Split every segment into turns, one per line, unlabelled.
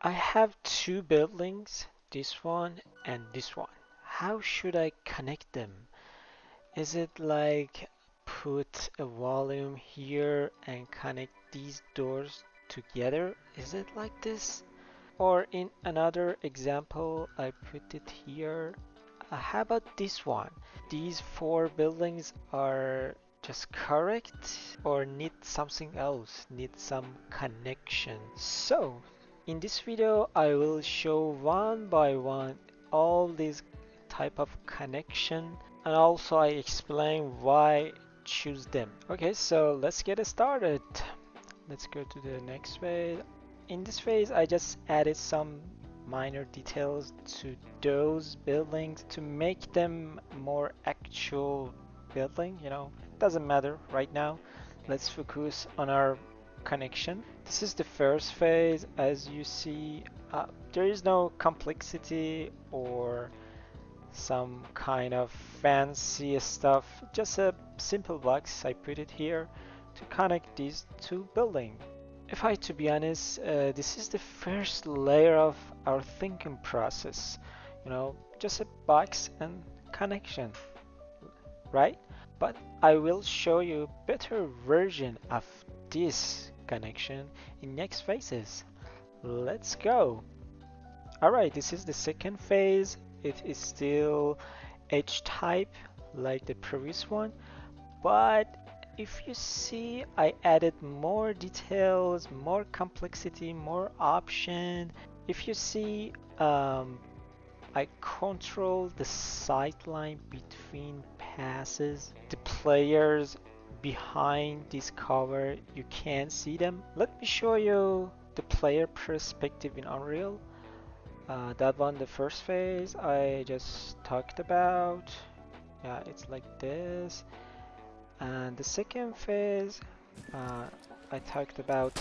I have two buildings, this one and this one. How should I connect them? Is it like put a volume here and connect these doors together? Is it like this? Or in another example, I put it here. How about this one? These four buildings are just correct or need something else, need some connection. So, in this video, I will show one by one all these type of connection and also I explain why choose them. Okay, so let's get started. Let's go to the next phase. In this phase, I just added some minor details to those buildings to make them more actual building, doesn't matter right now. Let's focus on our connection. This is the first phase. As you see, there is no complexity or some kind of fancy stuff, just a simple box. I put it here to connect these two buildings. If I to be honest, this is the first layer of our thinking process. Just a box and connection, right? But I will show you better version of this connection in next phases. Let's go. Alright, this is the second phase. It is still H type like the previous one, but if you see, I added more details, more complexity, more option. If you see, I control the sightline between passes. The players behind this cover, you can't see them. Let me show you the player perspective in Unreal. That one, the first phase I just talked about. Yeah, it's like this. And the second phase, uh, I talked about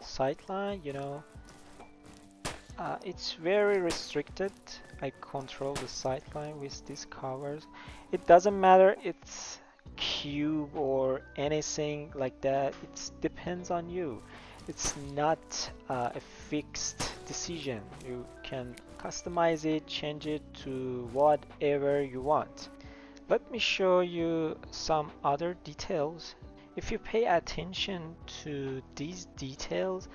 sightline. It's very restricted. I control the sightline with these covers. It doesn't matter it's cube or anything like that. It depends on you. It's not a fixed decision. You can customize it, change it to whatever you want. Let me show you some other details. If you pay attention to these details,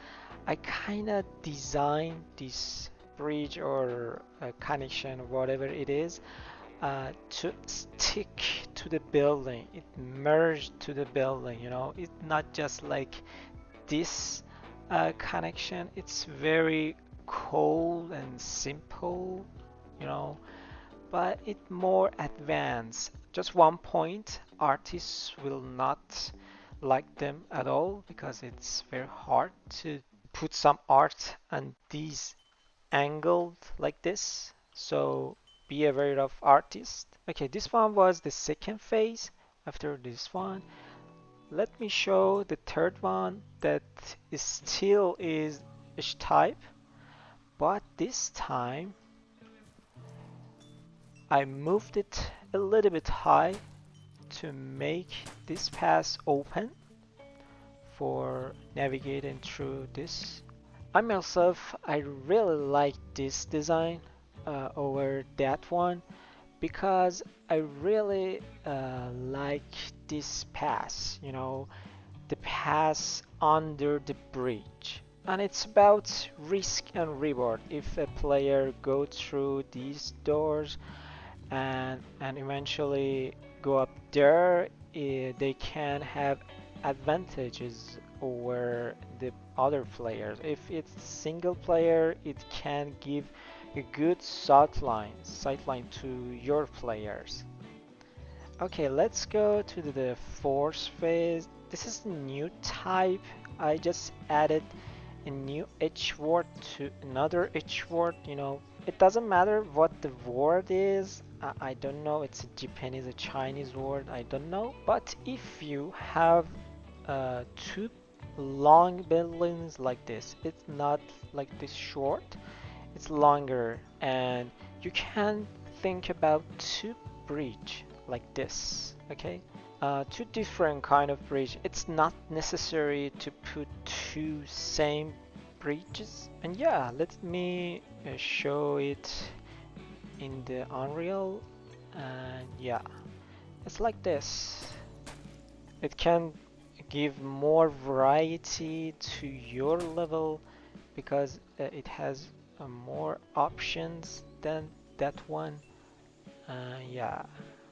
I kind of designed this bridge or connection, whatever it is, to stick to the building. It merged to the building. It's not just like this connection. It's very cold and simple, you know but it's more advanced. Just one point, artists will not like them at all because it's very hard to put some art on these angled like this. So be aware of artists. Okay, this one was the second phase. After this one, let me show the third one that is still is H-type, but this time I moved it a little bit high to make this path open for navigating through this. I really like this design over that one because I really like this pass, the pass under the bridge. And it's about risk and reward. If a player go through these doors and eventually go up there, they can have advantages over the other players. If it's single player, it can give a good sightline to your players. Okay, let's go to the fourth phase. This is the new type. I just added a new H word to another H word. It doesn't matter what the word is. I don't know, it's a Japanese, a Chinese word, I don't know. But if you have two long buildings like this, it's not like this short, it's longer, and you can think about two bridge like this, okay? Two different kind of bridge. It's not necessary to put two same bridges. And yeah, let me show it in the Unreal. And yeah, it's like this. It can give more variety to your level because it has more options than that one. Yeah,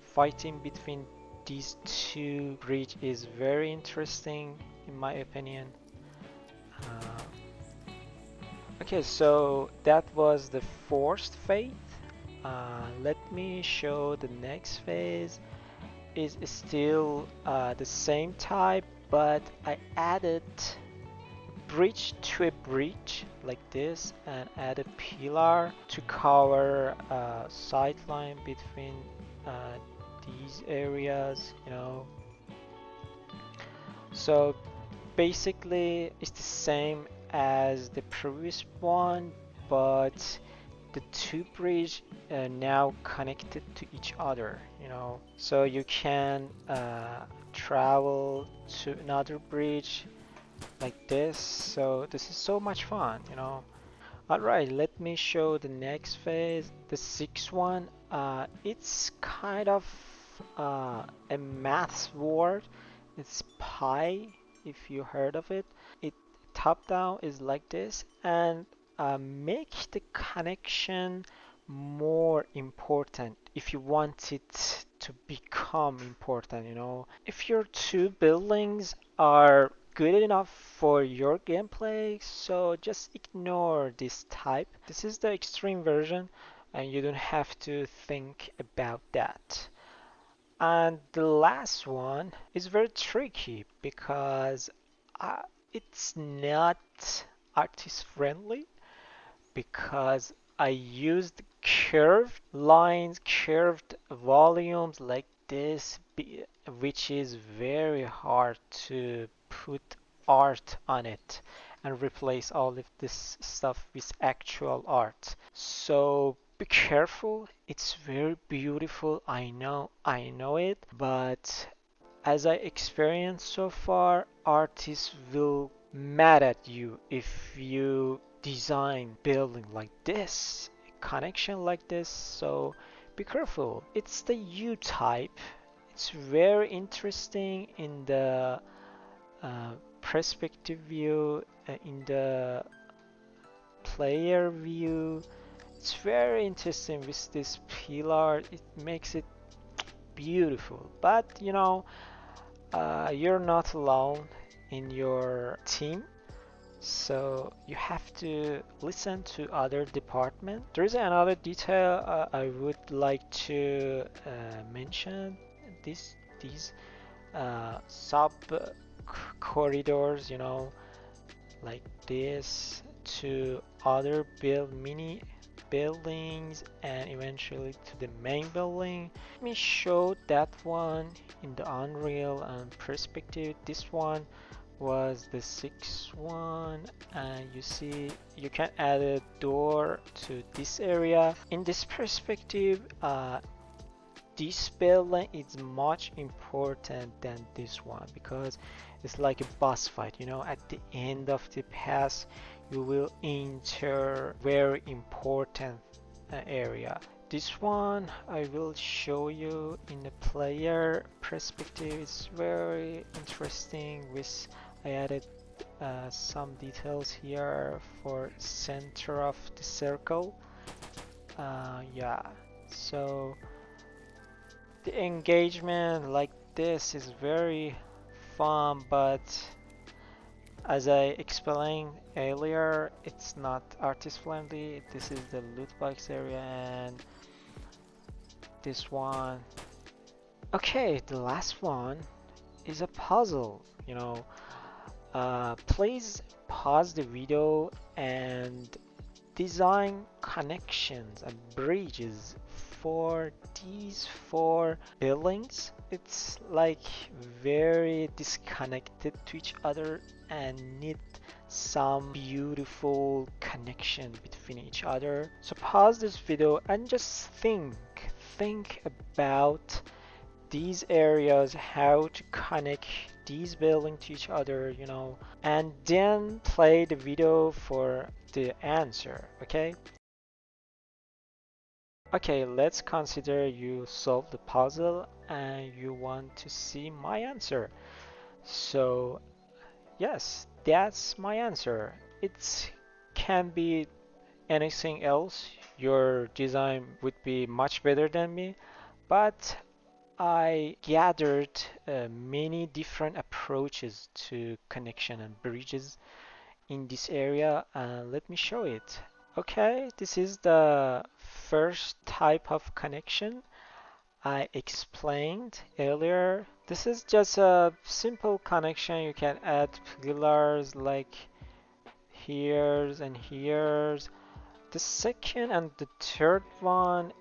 fighting between these two bridge is very interesting in my opinion. Uh, okay, so that was the fourth phase. Let me show the next phase. Is still the same type, but I added bridge to a bridge like this and add a pillar to cover sight line between uh, these areas, you know. So basically it's the same as the previous one, but the two bridge now connected to each other, you know. So you can travel to another bridge like this. So this is so much fun, you know. Alright, let me show the next phase, the sixth one. It's kind of a math word. It's pi, if you heard of it. It top down is like this, and make the connection more important if you want it to become important, you know. If your two buildings are good enough for your gameplay, so just ignore this type. This is the extreme version and you don't have to think about that. And the last one is very tricky because uh, it's not artist friendly because I used curved lines, curved volumes like this, which is very hard to put art on it and replace all of this stuff with actual art. So be careful. It's very beautiful. I know it, but as I experienced so far, artists will mad at you if you design building like this, connection like this. So be careful. It's the U type. It's very interesting in the uh, perspective view, in the player view. It's very interesting with this pillar. It makes it beautiful. But you know, you're not alone in your team, so you have to listen to other department. There is another detail I would like to mention. These sub corridors, you know, like this to other mini buildings and eventually to the main building. Let me show that one in the Unreal and perspective. This one was the sixth one, and you see you can add a door to this area. In this perspective, this building is much important than this one because it's like a boss fight, you know. At the end of the pass you will enter very important area. This one I will show you in the player perspective. It's very interesting with I added some details here for center of the circle. Yeah, so the engagement like this is very fun, but as I explained earlier, it's not artist friendly. This is the loot box area and this one. Okay, the last one is a puzzle, you know. Please pause the video and design connections and bridges for these four buildings. It's like very disconnected to each other and need some beautiful connection between each other. So pause this video and just think about these areas, how to connect these building to each other, and then play the video for the answer, okay? Okay, let's consider you solve the puzzle and you want to see my answer. So, yes, that's my answer. It can be anything else. Your design would be much better than me, but I gathered many different approaches to connection and bridges in this area. Let me show it. Okay, this is the first type of connection I explained earlier. This is just a simple connection. You can add pillars like here's and here's. The second and the third one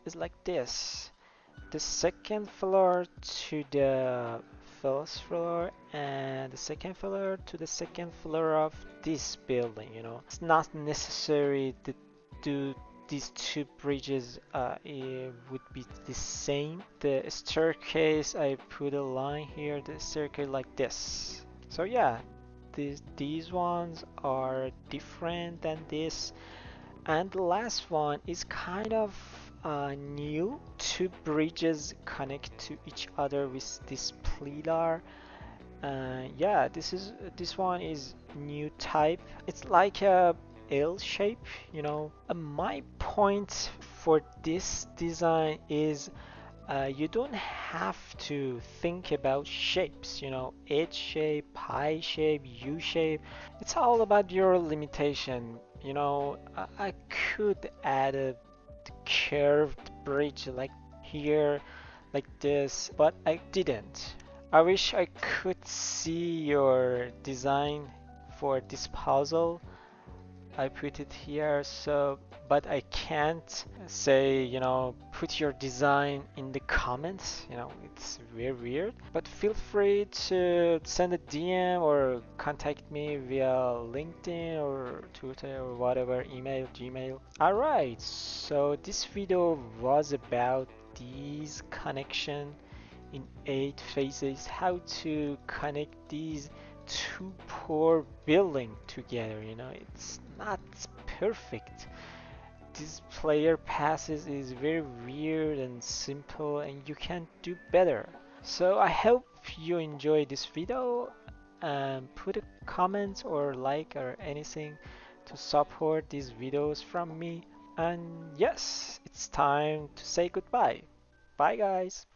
is like this. The second floor to the first floor and the second floor to the second floor of this building. It's not necessary to do these two bridges it would be the same. The staircase, I put a line here, the staircase like this. So yeah, these ones are different than this. And the last one is kind of new. Two bridges connect to each other with this pillar. Yeah, this one is new type. It's like a L shape, My point for this design is you don't have to think about shapes, H shape, pi shape, U shape. It's all about your limitation. I could add a curved bridge like here, like this, but I didn't. I wish I could see your design for this puzzle. I put it here, so but I can't say, put your design in the comments. It's very weird. But feel free to send a DM or contact me via LinkedIn or Twitter or whatever, email, Gmail. Alright, so this video was about these connection in 8 phases, how to connect these two poor building together. It's not perfect. This player passes is very weird and simple, and you can do better. So I hope you enjoy this video, and put a comment or like or anything to support these videos from me. And yes, it's time to say goodbye. Bye guys.